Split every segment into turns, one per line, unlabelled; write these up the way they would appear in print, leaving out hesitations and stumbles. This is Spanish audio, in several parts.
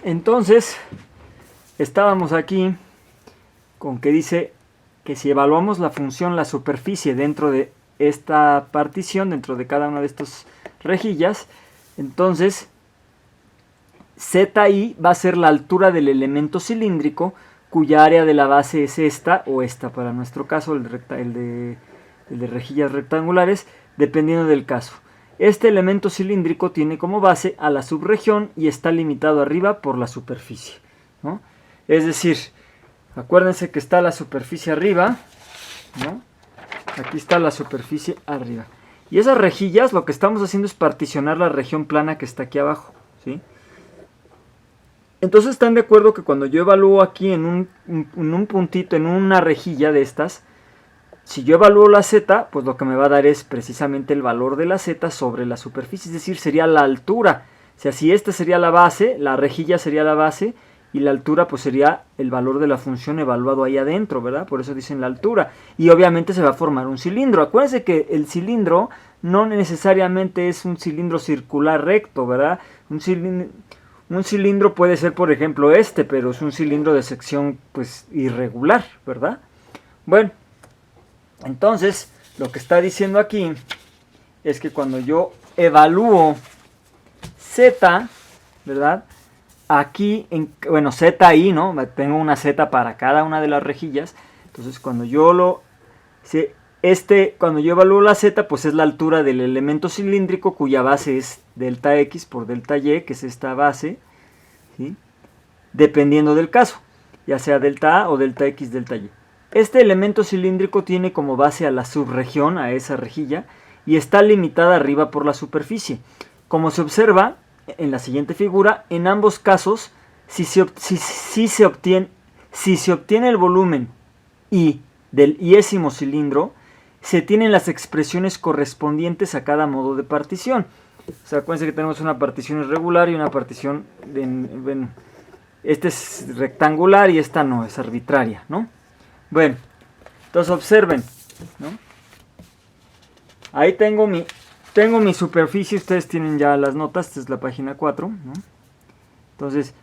Entonces, estábamos aquí con que dice que si evaluamos la función la superficie dentro de esta partición, dentro de cada una de estas rejillas, entonces ZI va a ser la altura del elemento cilíndrico cuya área de la base es esta o esta, para nuestro caso el de rejillas rectangulares, dependiendo del caso. Este elemento cilíndrico tiene como base a la subregión y está limitado arriba por la superficie, ¿no? Es decir, acuérdense que está la superficie arriba, ¿no? Aquí está la superficie arriba. Y esas rejillas lo que estamos haciendo es particionar la región plana que está aquí abajo, ¿sí? Entonces están de acuerdo que cuando yo evalúo aquí en un puntito, en una rejilla de estas, si yo evalúo la z, pues lo que me va a dar es precisamente el valor de la z sobre la superficie, es decir, sería la altura. O sea, si esta sería la base, la rejilla sería la base, y la altura pues sería el valor de la función evaluado ahí adentro, ¿verdad? Por eso dicen la altura. Y obviamente se va a formar un cilindro. Acuérdense que el cilindro no necesariamente es un cilindro circular recto, ¿verdad? Un cilindro puede ser, por ejemplo, este, pero es un cilindro de sección pues irregular, ¿verdad? Bueno, entonces lo que está diciendo aquí es que cuando yo evalúo z, ¿verdad? Aquí, bueno, ZI, ¿no? Tengo una Z para cada una de las rejillas. Entonces, cuando yo evalúo la Z, pues es la altura del elemento cilíndrico cuya base es delta X por delta Y, que es esta base, ¿sí? Dependiendo del caso, ya sea delta A o delta X, delta Y. Este elemento cilíndrico tiene como base a la subregión, a esa rejilla, y está limitada arriba por la superficie. Como se observa en la siguiente figura, en ambos casos, si se obtiene el volumen I del iésimo cilindro, se tienen las expresiones correspondientes a cada modo de partición. O sea, acuérdense que tenemos una partición irregular y una partición, bueno, esta es rectangular y esta no, es arbitraria, ¿no? Bueno, entonces observen, ¿no? Ahí tengo mi superficie, ustedes tienen ya las notas, esta es la página 4, ¿no? Entonces,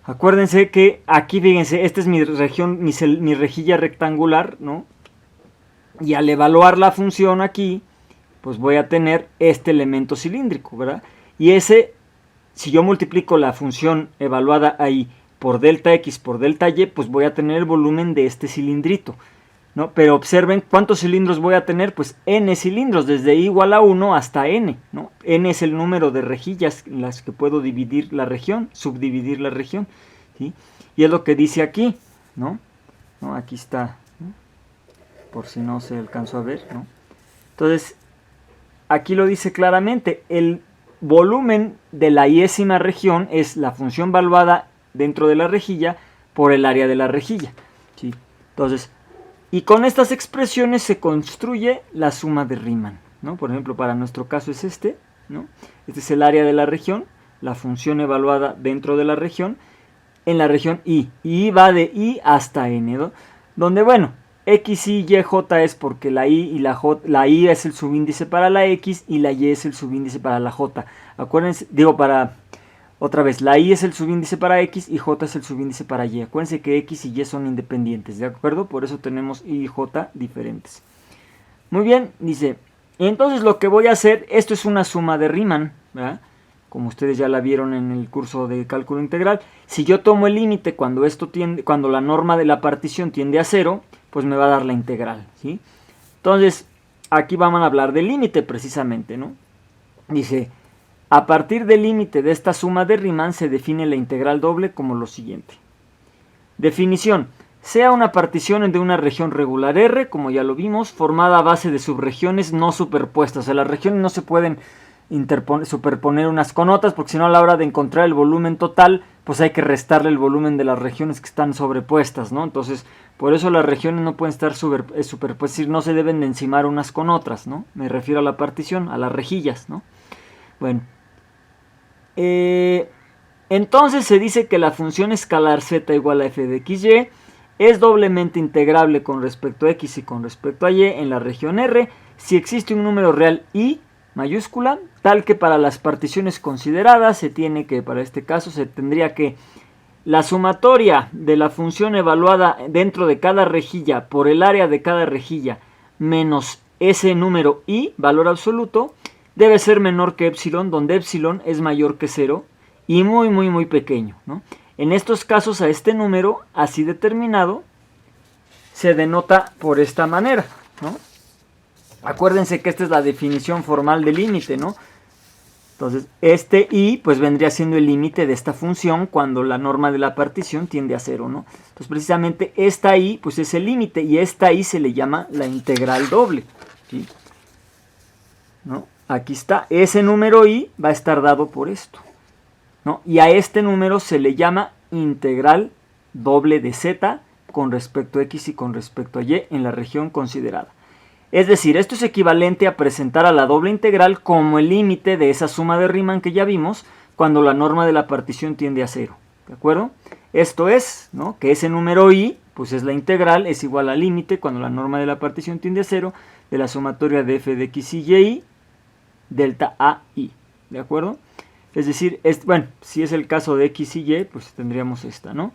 acuérdense que aquí, fíjense, esta es mi región, mi rejilla rectangular, ¿no? Y al evaluar la función aquí, pues voy a tener este elemento cilíndrico, ¿verdad? Y ese, si yo multiplico la función evaluada ahí por delta X por delta Y, pues voy a tener el volumen de este cilindrito, ¿no? Pero observen cuántos cilindros voy a tener, pues n cilindros, desde i igual a 1 hasta n, ¿no? N es el número de rejillas en las que puedo dividir la región, subdividir la región, ¿sí? Y es lo que dice aquí, ¿no? Aquí está, ¿no? Por si no se alcanzó a ver, ¿no? Entonces, aquí lo dice claramente, el volumen de la iésima región es la función evaluada dentro de la rejilla por el área de la rejilla, ¿sí? Entonces, y con estas expresiones se construye la suma de Riemann, ¿no? Por ejemplo, para nuestro caso es este, ¿no? Este es el área de la región, la función evaluada dentro de la región, en la región I. Y I va de I hasta N, ¿no? Donde, bueno, X, Y, Y, J es porque la I y la I es el subíndice para la X y la Y es el subíndice para la J. Acuérdense, otra vez, la I es el subíndice para X y J es el subíndice para Y. Acuérdense que X y Y son independientes, ¿de acuerdo? Por eso tenemos I y J diferentes. Muy bien, dice, entonces lo que voy a hacer, esto es una suma de Riemann, ¿verdad? Como ustedes ya la vieron en el curso de cálculo integral. Si yo tomo el límite cuando la norma de la partición tiende a 0, pues me va a dar la integral, ¿sí? Entonces, aquí vamos a hablar del límite precisamente, ¿no? Dice, a partir del límite de esta suma de Riemann se define la integral doble como lo siguiente. Definición. Sea una partición de una región regular R, como ya lo vimos, formada a base de subregiones no superpuestas. O sea, las regiones no se pueden superponer unas con otras, porque si no a la hora de encontrar el volumen total, pues hay que restarle el volumen de las regiones que están sobrepuestas, ¿no? Entonces, por eso las regiones no pueden estar superpuestas, es decir, no se deben de encimar unas con otras, ¿no? Me refiero a la partición, a las rejillas, ¿no? Bueno. Entonces se dice que la función escalar z igual a f de xy es doblemente integrable con respecto a x y con respecto a y en la región R si existe un número real i mayúscula, tal que para las particiones consideradas se tiene que, para este caso, se tendría que la sumatoria de la función evaluada dentro de cada rejilla por el área de cada rejilla menos ese número i, valor absoluto, debe ser menor que epsilon, donde epsilon es mayor que 0 y muy pequeño, ¿no? En estos casos a este número así determinado se denota por esta manera, ¿no? Acuérdense que esta es la definición formal del límite, ¿no? Entonces, este i pues vendría siendo el límite de esta función cuando la norma de la partición tiende a 0, ¿no? Entonces, precisamente esta i pues es el límite y esta i se le llama la integral doble, ¿sí? ¿No? Aquí está, ese número i va a estar dado por esto, ¿no? Y a este número se le llama integral doble de z con respecto a x y con respecto a y en la región considerada. Es decir, esto es equivalente a presentar a la doble integral como el límite de esa suma de Riemann que ya vimos cuando la norma de la partición tiende a 0. ¿De acuerdo? Esto es, ¿no?, que ese número i, pues es la integral, es igual al límite cuando la norma de la partición tiende a 0 de la sumatoria de f de x y y delta a i. ¿De acuerdo? Es decir, bueno, si es el caso de x y y, pues tendríamos esta, ¿no?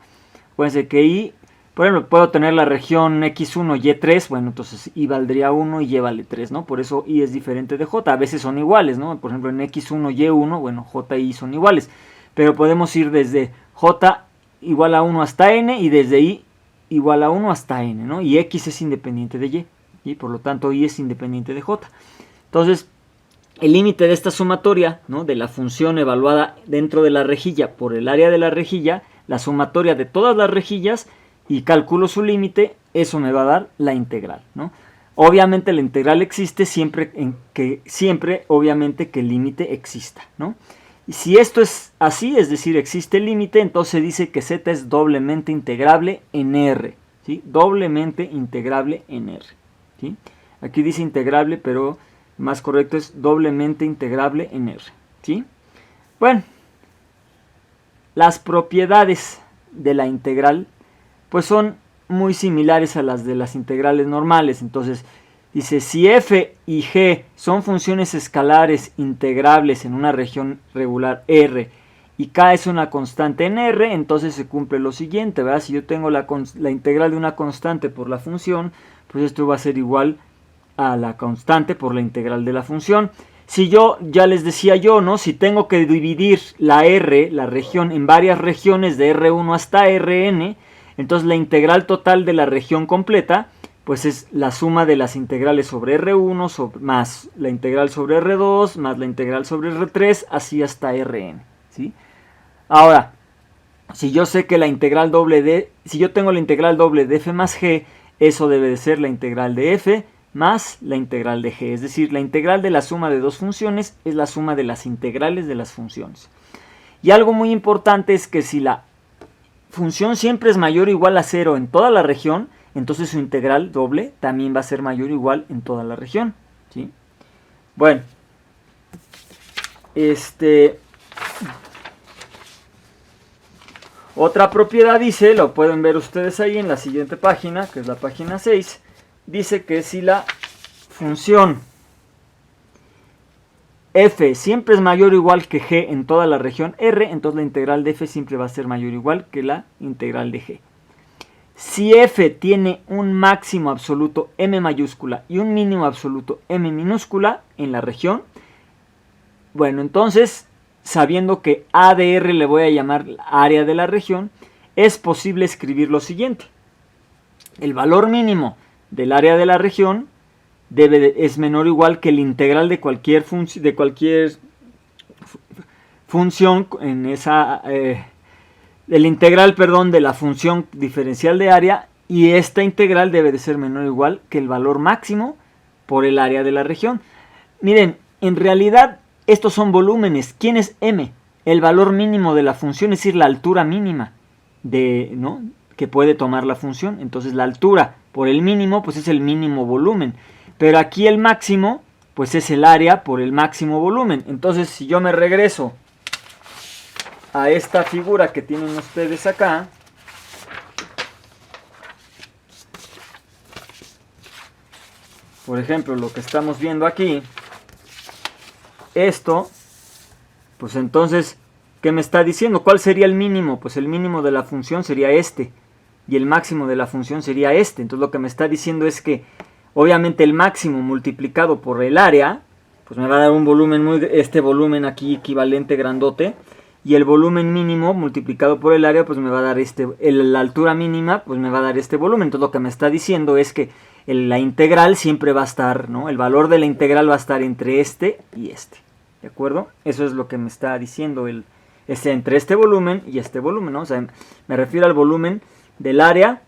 Acuérdense que i, por ejemplo, puedo tener la región x1, y3, bueno, entonces i valdría 1 y y vale 3, ¿no? Por eso i es diferente de j, a veces son iguales, ¿no? Por ejemplo, en x1, y1, bueno, j y i son iguales, pero podemos ir desde j igual a 1 hasta n y desde i igual a 1 hasta n, ¿no? Y x es independiente de y, y por lo tanto i es independiente de j. Entonces, el límite de esta sumatoria, ¿no?, de la función evaluada dentro de la rejilla por el área de la rejilla, la sumatoria de todas las rejillas, y calculo su límite, eso me va a dar la integral, ¿no? Obviamente la integral existe siempre obviamente que el límite exista, ¿no? Y si esto es así, es decir, existe el límite, entonces se dice que z es doblemente integrable en R, ¿sí? Doblemente integrable en R, ¿sí? Aquí dice integrable, pero más correcto es doblemente integrable en R, ¿sí? Bueno, las propiedades de la integral pues son muy similares a las de las integrales normales. Entonces dice, si f y g son funciones escalares integrables en una región regular R y k es una constante en R, entonces se cumple lo siguiente, ¿verdad? Si yo tengo la integral de una constante por la función, pues esto va a ser igual a la constante por la integral de la función. Si yo, ya les decía yo, ¿no?, si tengo que dividir la R, la región, en varias regiones de R1 hasta Rn, entonces la integral total de la región completa pues es la suma de las integrales sobre R1 más la integral sobre R2 más la integral sobre R3 así hasta Rn, ¿sí? Ahora, si yo sé que la integral doble de, si yo tengo la integral doble de f más g, eso debe de ser la integral de f más la integral de g, es decir, la integral de la suma de dos funciones es la suma de las integrales de las funciones. Y algo muy importante es que si la función siempre es mayor o igual a 0 en toda la región, entonces su integral doble también va a ser mayor o igual en toda la región, ¿sí? Bueno, otra propiedad dice, lo pueden ver ustedes ahí en la siguiente página, que es la página 6, dice que si la función f siempre es mayor o igual que g en toda la región R, entonces la integral de f siempre va a ser mayor o igual que la integral de g. Si f tiene un máximo absoluto m mayúscula y un mínimo absoluto m minúscula en la región, bueno, entonces, sabiendo que a de R le voy a llamar área de la región, es posible escribir lo siguiente. El valor mínimo del área de la región es menor o igual que el integral de cualquier función en esa el integral, perdón, de la función diferencial de área, y esta integral debe de ser menor o igual que el valor máximo por el área de la región. Miren, en realidad estos son volúmenes. ¿Quién es m? El valor mínimo de la función, es decir, la altura mínima ¿no?, que puede tomar la función. Entonces la altura por el mínimo pues es el mínimo volumen. Pero aquí el máximo, pues es el área por el máximo volumen. Entonces, si yo me regreso a esta figura que tienen ustedes acá, por ejemplo, lo que estamos viendo aquí, esto, pues entonces, ¿qué me está diciendo? ¿Cuál sería el mínimo? Pues el mínimo de la función sería este, y el máximo de la función sería este. Entonces lo que me está diciendo es que, obviamente el máximo multiplicado por el área, pues me va a dar un volumen, este volumen aquí equivalente grandote, y el volumen mínimo multiplicado por el área, pues me va a dar la altura mínima, pues me va a dar este volumen. Entonces lo que me está diciendo es que la integral siempre va a estar, ¿no? El valor de la integral va a estar entre este y este, ¿de acuerdo? Eso es lo que me está diciendo entre este volumen y este volumen, ¿no? O sea, me refiero al volumen del área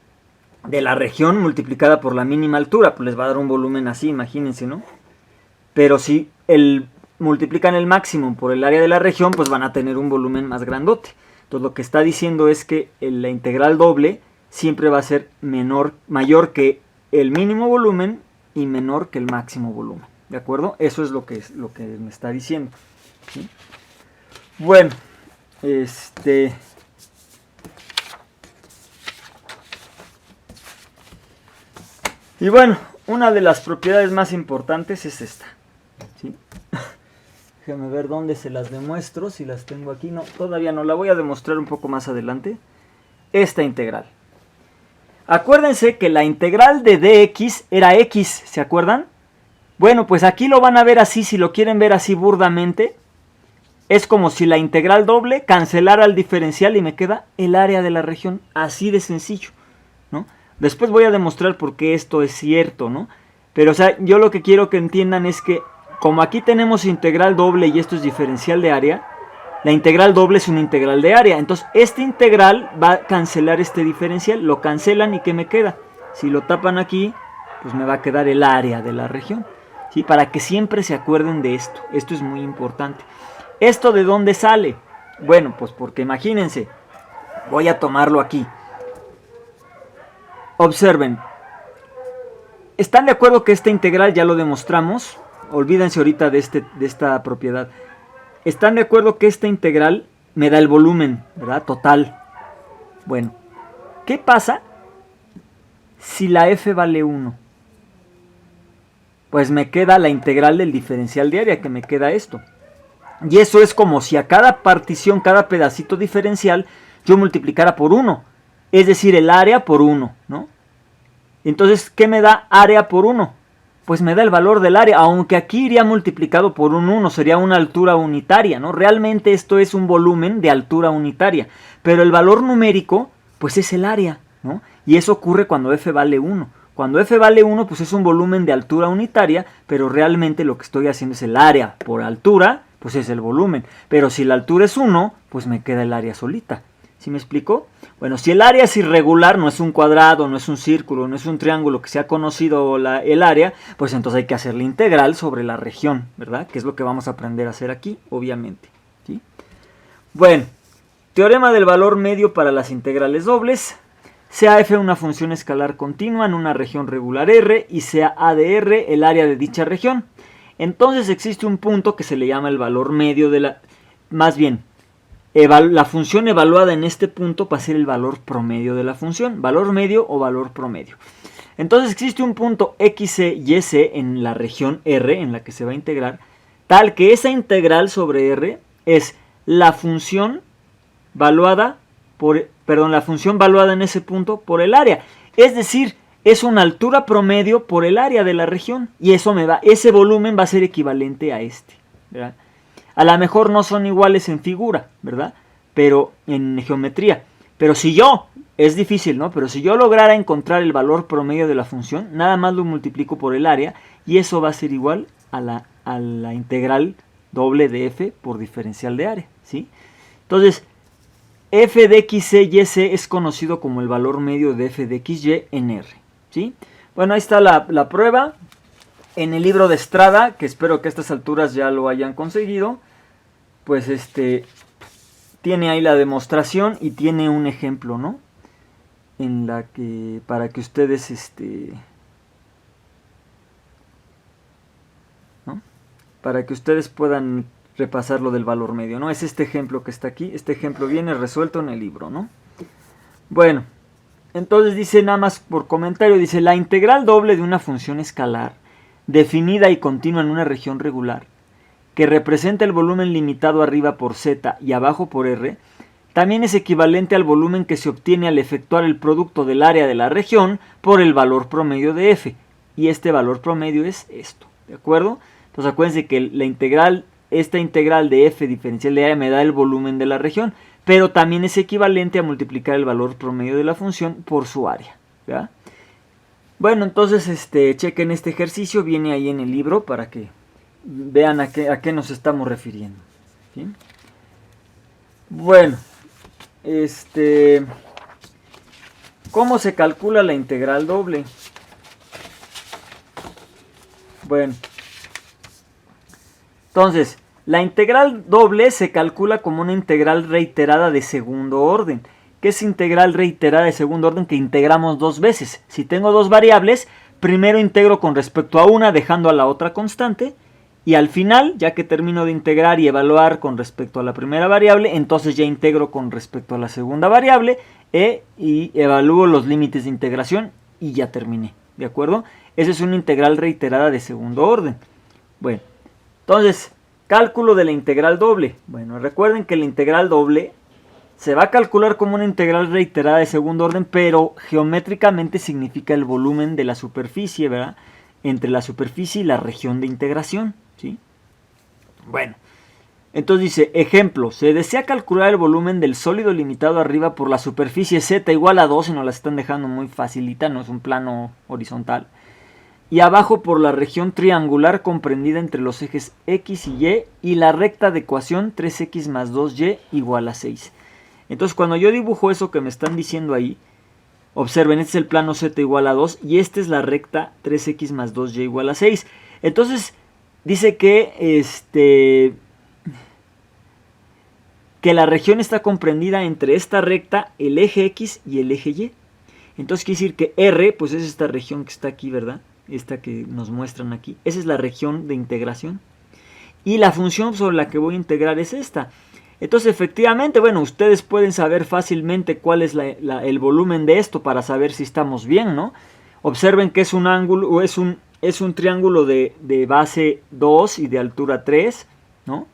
de la región multiplicada por la mínima altura, pues les va a dar un volumen así, imagínense, ¿no? Pero si multiplican el máximo por el área de la región, pues van a tener un volumen más grandote. Entonces lo que está diciendo es que la integral doble siempre va a ser mayor que el mínimo volumen y menor que el máximo volumen, ¿de acuerdo? Eso es lo que me está diciendo, ¿sí? Bueno, y bueno, una de las propiedades más importantes es esta, ¿sí? Déjenme ver dónde se las demuestro, si las tengo aquí. No, todavía no, la voy a demostrar un poco más adelante. Esta integral. Acuérdense que la integral de dx era x, ¿se acuerdan? Bueno, pues aquí lo van a ver así, si lo quieren ver así burdamente. Es como si la integral doble cancelara el diferencial y me queda el área de la región, así de sencillo, ¿no? Después voy a demostrar por qué esto es cierto, ¿no? Pero, o sea, yo lo que quiero que entiendan es que, como aquí tenemos integral doble y esto es diferencial de área, la integral doble es una integral de área. Entonces, esta integral va a cancelar este diferencial, lo cancelan y ¿qué me queda? Si lo tapan aquí, pues me va a quedar el área de la región, ¿sí? Para que siempre se acuerden de esto. Esto es muy importante. ¿Esto de dónde sale? Bueno, pues porque imagínense, voy a tomarlo aquí. Observen, ¿están de acuerdo que esta integral ya lo demostramos? Olvídense ahorita de esta propiedad. ¿Están de acuerdo que esta integral me da el volumen, ¿verdad? Total. Bueno, ¿qué pasa si la f vale 1? Pues me queda la integral del diferencial de área, que me queda esto. Y eso es como si a cada partición, cada pedacito diferencial, yo multiplicara por 1. Es decir, el área por 1, ¿no? Entonces, ¿qué me da área por 1? Pues me da el valor del área, aunque aquí iría multiplicado por un 1, sería una altura unitaria, ¿no? Realmente esto es un volumen de altura unitaria, pero el valor numérico, pues es el área, ¿no? Y eso ocurre cuando f vale 1. Cuando f vale 1, pues es un volumen de altura unitaria, pero realmente lo que estoy haciendo es el área por altura, pues es el volumen. Pero si la altura es 1, pues me queda el área solita. ¿Sí me explico? Bueno, si el área es irregular, no es un cuadrado, no es un círculo, no es un triángulo que sea conocido el área, pues entonces hay que hacer la integral sobre la región, ¿verdad? Que es lo que vamos a aprender a hacer aquí, obviamente, ¿sí? Bueno, teorema del valor medio para las integrales dobles. Sea f una función escalar continua en una región regular R y sea a de R el área de dicha región. Entonces existe un punto que se le llama el valor medio de la... Más bien, la función evaluada en este punto va a ser el valor promedio de la función, valor medio o valor promedio. Entonces existe un punto xc y s en la región R en la que se va a integrar, tal que esa integral sobre R es la función valuada en ese punto por el área. Es decir, es una altura promedio por el área de la región y ese volumen va a ser equivalente a este, ¿verdad? A lo mejor no son iguales en figura, ¿verdad? Pero en geometría. Pero es difícil, ¿no? Pero si yo lograra encontrar el valor promedio de la función, nada más lo multiplico por el área y eso va a ser igual a la integral doble de f por diferencial de área, ¿sí? Entonces, f de xy y s es conocido como el valor medio de f de xy en R, ¿sí? Bueno, ahí está la prueba. En el libro de Estrada, que espero que a estas alturas ya lo hayan conseguido, pues tiene ahí la demostración y tiene un ejemplo, ¿no? Para que ustedes ¿no? Para que ustedes puedan repasar lo del valor medio, ¿no? Es este ejemplo que está aquí. Este ejemplo viene resuelto en el libro, ¿no? Bueno, entonces dice, nada más por comentario, dice, la integral doble de una función escalar definida y continua en una región regular que representa el volumen limitado arriba por z y abajo por r, también es equivalente al volumen que se obtiene al efectuar el producto del área de la región por el valor promedio de f. Y este valor promedio es esto, ¿de acuerdo? Entonces acuérdense que esta integral de f diferencial de área me da el volumen de la región, pero también es equivalente a multiplicar el valor promedio de la función por su área, ¿verdad? Bueno, entonces chequen este ejercicio, viene ahí en el libro para que vean a qué nos estamos refiriendo. ¿Sí? Bueno, ¿cómo se calcula la integral doble? Bueno, entonces, la integral doble se calcula como una integral reiterada de segundo orden. ¿Qué es integral reiterada de segundo orden? Que integramos dos veces. Si tengo dos variables, primero integro con respecto a una, dejando a la otra constante. Y al final, ya que termino de integrar y evaluar con respecto a la primera variable, entonces ya integro con respecto a la segunda variable y evalúo los límites de integración y ya terminé. ¿De acuerdo? Esa es una integral reiterada de segundo orden. Bueno, entonces, cálculo de la integral doble. Bueno, recuerden que la integral doble se va a calcular como una integral reiterada de segundo orden, pero geométricamente significa el volumen de la superficie, ¿verdad? Entre la superficie y la región de integración, ¿sí? Bueno, entonces dice, ejemplo, se desea calcular el volumen del sólido limitado arriba por la superficie z igual a 2, y nos la están dejando muy facilita, no es un plano horizontal, y abajo por la región triangular comprendida entre los ejes x y la recta de ecuación 3x más 2y igual a 6. Entonces cuando yo dibujo eso que me están diciendo ahí, observen, este es el plano z igual a 2 y esta es la recta 3x más 2y igual a 6. Entonces dice que la región está comprendida entre esta recta, el eje x y el eje y. Entonces quiere decir que R, pues es esta región que está aquí, ¿verdad? Esta que nos muestran aquí. Esa es la región de integración. Y la función sobre la que voy a integrar es esta. Entonces, efectivamente, bueno, ustedes pueden saber fácilmente cuál es el volumen de esto para saber si estamos bien, ¿no? Observen que es un ángulo, es un triángulo de base 2 y de altura 3, ¿no?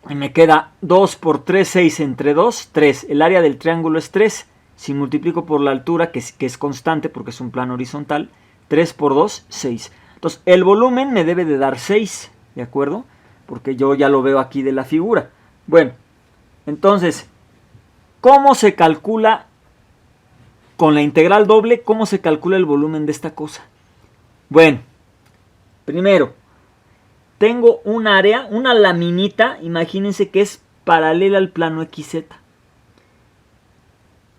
Y me queda 2 por 3, 6 entre 2, 3. El área del triángulo es 3. Si multiplico por la altura, que es constante porque es un plano horizontal, 3 por 2, 6. Entonces, el volumen me debe de dar 6, ¿de acuerdo? Porque yo ya lo veo aquí de la figura. Bueno, entonces, ¿cómo se calcula con la integral doble? ¿Cómo se calcula el volumen de esta cosa? Bueno, primero, tengo un área, una laminita, imagínense que es paralela al plano XZ.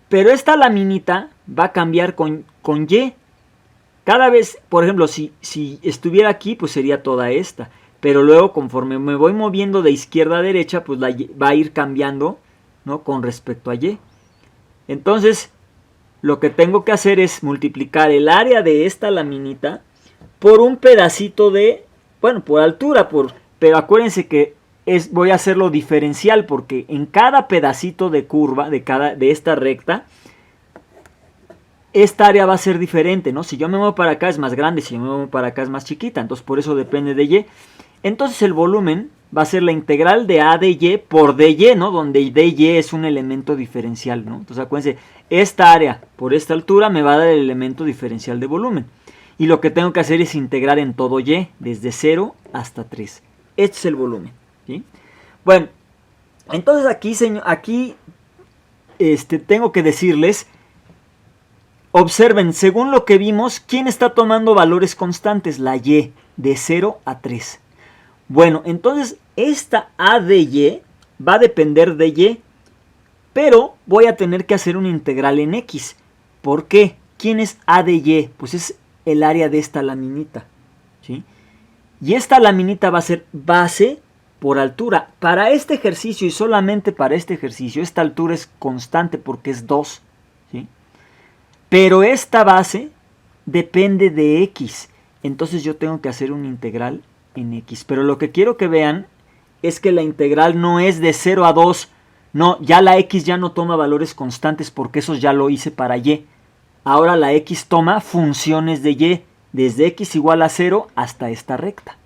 Pero esta laminita va a cambiar con Y. Cada vez, por ejemplo, si estuviera aquí, pues sería toda esta. Pero luego, conforme me voy moviendo de izquierda a derecha, pues va a ir cambiando, ¿no? Con respecto a Y. Entonces, lo que tengo que hacer es multiplicar el área de esta laminita por un pedacito de, bueno, por altura, pero acuérdense que voy a hacerlo diferencial, porque en cada pedacito de curva, de esta recta, esta área va a ser diferente, ¿no? Si yo me muevo para acá es más grande, si yo me muevo para acá es más chiquita, entonces por eso depende de Y. Entonces el volumen va a ser la integral de A de Y por dy, ¿no? Donde dy es un elemento diferencial, ¿no? Entonces acuérdense, esta área por esta altura me va a dar el elemento diferencial de volumen. Y lo que tengo que hacer es integrar en todo Y, desde 0 hasta 3. Este es el volumen, ¿sí? Bueno, entonces aquí tengo que decirles, observen, según lo que vimos, ¿quién está tomando valores constantes? La Y, de 0 a 3. Bueno, entonces esta A de Y va a depender de Y, pero voy a tener que hacer una integral en X. ¿Por qué? ¿Quién es A de Y? Pues es el área de esta laminita, ¿sí? Y esta laminita va a ser base por altura. Para este ejercicio y solamente para este ejercicio, esta altura es constante porque es 2, ¿sí? Pero esta base depende de X. Entonces yo tengo que hacer una integral en X. Pero lo que quiero que vean es que la integral no es de 0 a 2. No, ya la X ya no toma valores constantes porque eso ya lo hice para Y. Ahora la X toma funciones de Y, desde X igual a 0 hasta esta recta.